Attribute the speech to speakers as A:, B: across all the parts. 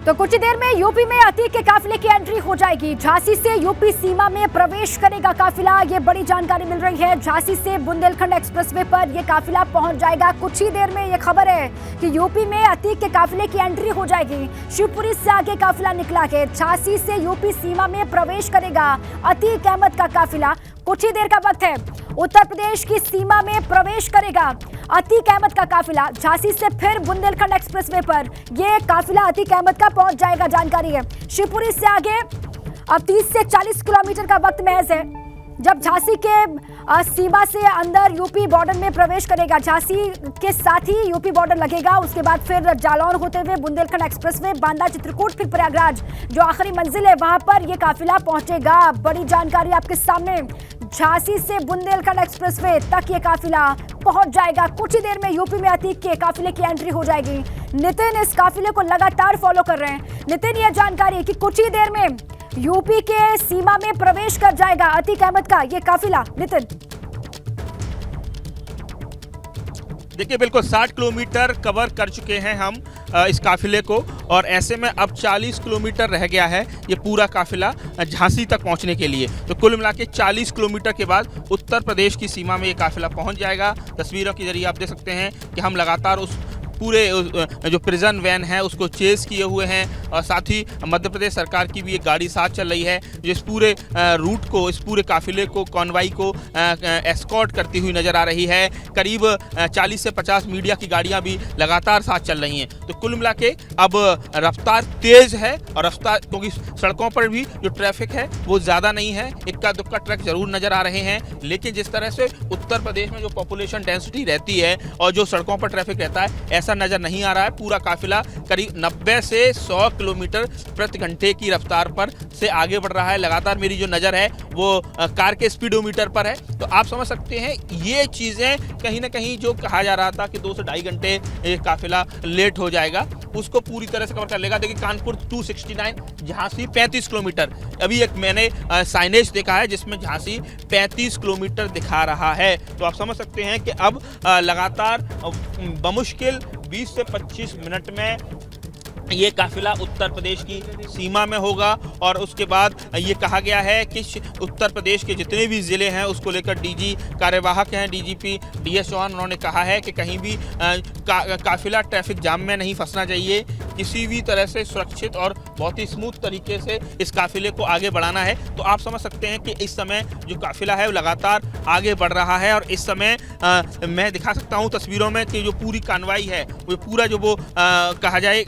A: तो कुछ ही देर में यूपी में अतीक के काफिले की एंट्री हो जाएगी। झांसी से यूपी सीमा में प्रवेश करेगा काफिला, ये बड़ी जानकारी मिल रही है। झांसी से बुंदेलखंड एक्सप्रेसवे पर ये काफिला पहुंच जाएगा। कुछ ही देर में ये खबर है कि यूपी में अतीक के काफिले की एंट्री हो जाएगी। शिवपुरी से आगे काफिला निकला के झांसी से यूपी सीमा में प्रवेश करेगा अतीक अहमद का काफिला। कुछ ही देर का वक्त है, उत्तर प्रदेश की सीमा में प्रवेश करेगा अतीक अहमद का काफिला। झांसी से फिर बुंदेलखंड एक्सप्रेसवे पर यह काफिला अतीक अहमद का पहुंच जाएगा, जानकारी है। शिवपुरी से आगे अब 30 से 40 किलोमीटर का वक्त महज है जब झांसी के सीमा से अंदर यूपी बॉर्डर में प्रवेश करेगा। झांसी के साथ ही यूपी बॉर्डर लगेगा, उसके बाद फिर जालौन होते हुए बुंदेलखंड एक्सप्रेसवे, बांदा, चित्रकूट, फिर प्रयागराज जो आखिरी मंजिल है वहां पर यह काफिला पहुंचेगा। बड़ी जानकारी आपके सामने, झांसी से बुंदेलखंड एक्सप्रेसवे तक ये काफिला पहुंच जाएगा। कुछ ही देर में यूपी में अतीक के काफिले की एंट्री हो जाएगी। नितिन इस काफिले को लगातार फॉलो कर रहे हैं। नितिन, यह जानकारी कि कुछ ही देर में यूपी के सीमा में प्रवेश कर जाएगा अतीक अहमद का ये काफिला। नितिन,
B: देखिए बिल्कुल 60 किलोमीटर कवर कर चुके हैं हम इस काफिले को, और ऐसे में अब 40 किलोमीटर रह गया है ये पूरा काफिला झांसी तक पहुंचने के लिए। तो कुल मिला के 40 किलोमीटर के बाद उत्तर प्रदेश की सीमा में ये काफिला पहुंच जाएगा। तस्वीरों के जरिए आप देख सकते हैं कि हम लगातार उस पूरे जो प्रिजन वैन है उसको चेस किए हुए हैं, और साथ ही मध्य प्रदेश सरकार की भी एक गाड़ी साथ चल रही है जो इस पूरे रूट को, इस पूरे काफिले को, कॉन्वाई को एस्कॉर्ट करती हुई नज़र आ रही है। करीब 40 से 50 मीडिया की गाड़ियां भी लगातार साथ चल रही हैं। तो कुल मिला के अब रफ्तार तेज़ है, और रफ्तार क्योंकि सड़कों पर भी जो ट्रैफिक है वो ज़्यादा नहीं है। इक्का दुक्का ट्रक जरूर नज़र आ रहे हैं, लेकिन जिस तरह से उत्तर प्रदेश में जो पॉपुलेशन डेंसिटी रहती है और जो सड़कों पर ट्रैफिक रहता है, ऐसा नजर नहीं आ रहा है। पूरा काफिला करीब 90 से 100 किलोमीटर प्रति घंटे की रफ्तार पर से आगे बढ़ रहा है। लगातार मेरी जो नज़र है वो कार के स्पीडोमीटर पर है। तो आप समझ सकते हैं ये चीज़ें कहीं ना कहीं जो कहा जा रहा था कि 2 से ढाई घंटे ये काफिला लेट हो जाएगा, उसको पूरी तरह से कवर कर लेगा। देखिए कानपुर 269, झांसी 35 किलोमीटर। अभी एक मैंने साइनेज देखा है जिसमें झांसी 35 किलोमीटर दिखा रहा है। तो आप समझ सकते हैं कि अब लगातार बमुश्किल 20 से 25 मिनट में ये काफिला उत्तर प्रदेश की सीमा में होगा। और उसके बाद ये कहा गया है कि उत्तर प्रदेश के जितने भी ज़िले हैं उसको लेकर डीजी कार्यवाहक हैं, डीजीपी DS चौहान, उन्होंने कहा है कि कहीं भी काफिला ट्रैफिक जाम में नहीं फंसना चाहिए। किसी भी तरह से सुरक्षित और बहुत ही स्मूथ तरीके से इस काफिले को आगे बढ़ाना है। तो आप समझ सकते हैं कि इस समय जो काफिला है वो लगातार आगे बढ़ रहा है। और इस समय मैं दिखा सकता हूँ तस्वीरों में कि जो पूरी कानवाई है वो पूरा जो वो कहा जाए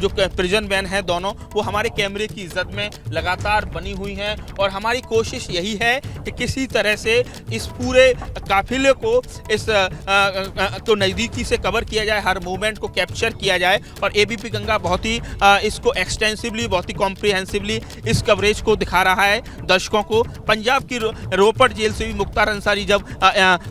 B: जो प्रिजन वैन है दोनों, वो हमारे कैमरे की इज्जत में लगातार बनी हुई हैं। और हमारी कोशिश यही है कि किसी तरह से इस पूरे काफिले को इस को नज़दीकी से कवर किया जाए, हर मूवमेंट को कैप्चर किया जाए। और ABP गंगा बहुत ही इसको एक्सटेंसिवली, बहुत ही कॉम्प्रिहेंसिवली इस कवरेज को दिखा रहा है दर्शकों को। पंजाब की रोपड़ जेल से भी मुख्तार अंसारी जब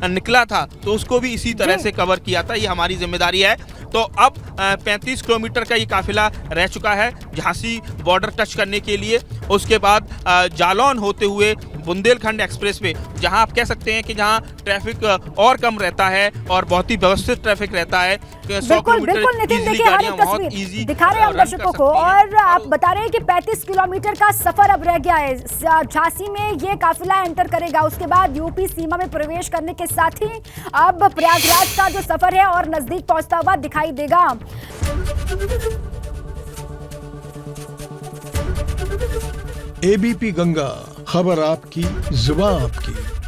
B: निकला था तो उसको भी इसी तरह से कवर किया था। ये हमारी जिम्मेदारी है। तो अब 35 किलोमीटर का ये काफिला रह चुका है झांसी बॉर्डर टच करने के लिए। उसके बाद जालौन होते हुए बुंदेलखंड एक्सप्रेसवे, जहां आप कह सकते हैं कि जहां ट्रैफिक और कम रहता है और बहुत ही व्यवस्थित ट्रैफक रहता है। 100
A: बिल्कुल नितिन, देखिए हर एक तस्वीर दिखा रहे हैं हम दर्शकों को, और आप बता रहे हैं कि 35 किलोमीटर का सफर अब रह गया है। झांसी में ये काफिला एंटर करेगा, उसके बाद यूपी सीमा में प्रवेश करने के साथ ही अब प्रयागराज का जो सफर है और नजदीक पहुंचता हुआ दिखाई देगा।
C: ABP गंगा, खबर आपकी, जुबान आपकी।